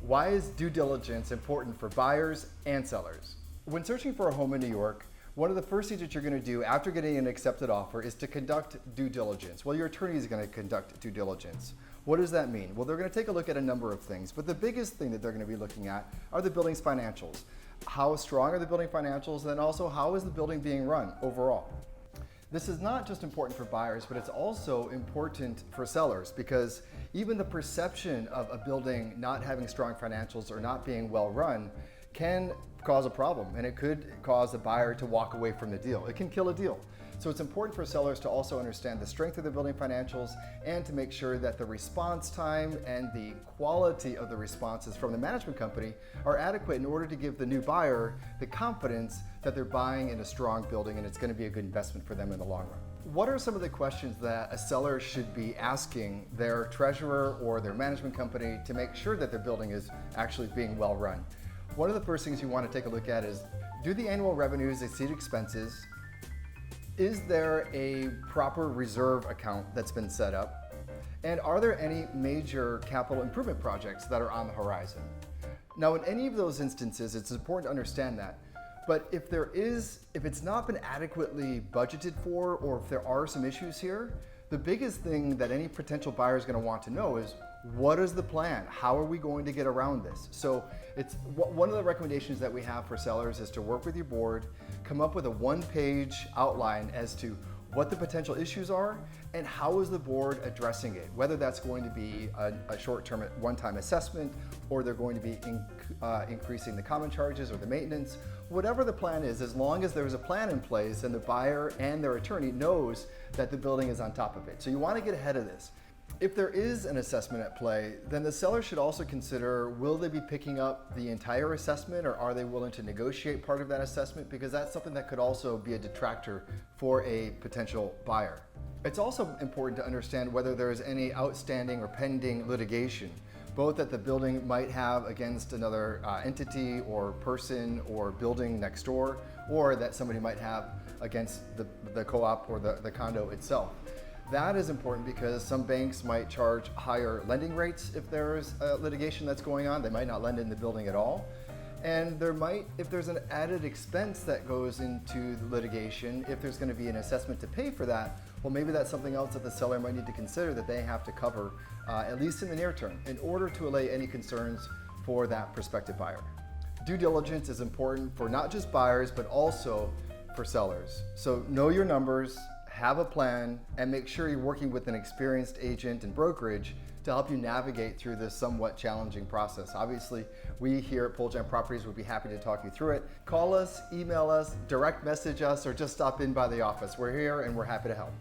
Why is due diligence important for buyers and sellers? When searching for a home in New York, one of the first things that you're going to do after getting an accepted offer is to conduct due diligence. Well, your attorney is going to conduct due diligence. What does that mean? Well, they're going to take a look at a number of things, but the biggest thing that they're going to be looking at are the building's financials. How strong are the building financials, and then also how is the building being run overall? This is not just important for buyers, but it's also important for sellers, because even the perception of a building not having strong financials or not being well run can cause a problem, and it could cause a buyer to walk away from the deal. It can kill a deal. So it's important for sellers to also understand the strength of the building financials and to make sure that the response time and the quality of the responses from the management company are adequate in order to give the new buyer the confidence that they're buying in a strong building and it's going to be a good investment for them in the long run. What are some of the questions that a seller should be asking their treasurer or their management company to make sure that their building is actually being well run? One of the first things you want to take a look at is, do the annual revenues exceed expenses? Is there a proper reserve account that's been set up? And are there any major capital improvement projects that are on the horizon? Now, in any of those instances, it's important to understand that. But if it's not been adequately budgeted for, or if there are some issues here, the biggest thing that any potential buyer is going to want to know is, what is the plan? How are we going to get around this? So one of the recommendations that we have for sellers is to work with your board, come up with a one-page outline as to what the potential issues are and how is the board addressing it, whether that's going to be a short-term one-time assessment, or they're going to be increasing the common charges or the maintenance. Whatever the plan is, as long as there's a plan in place and the buyer and their attorney knows that the building is on top of it. So you want to get ahead of this. If there is an assessment at play, then the seller should also consider, will they be picking up the entire assessment, or are they willing to negotiate part of that assessment? Because that's something that could also be a detractor for a potential buyer. It's also important to understand whether there is any outstanding or pending litigation, both that the building might have against another entity or person or building next door, or that somebody might have against the co-op or the condo itself. That is important because some banks might charge higher lending rates if there's litigation that's going on. They might not lend in the building at all. And if there's an added expense that goes into the litigation, if there's going to be an assessment to pay for that, well, maybe that's something else that the seller might need to consider that they have to cover, at least in the near term, in order to allay any concerns for that prospective buyer. Due diligence is important for not just buyers, but also for sellers. So know your numbers, have a plan, and make sure you're working with an experienced agent and brokerage to help you navigate through this somewhat challenging process. Obviously, we here at Poljan Properties would be happy to talk you through it. Call us, email us, direct message us, or just stop in by the office. We're here and we're happy to help.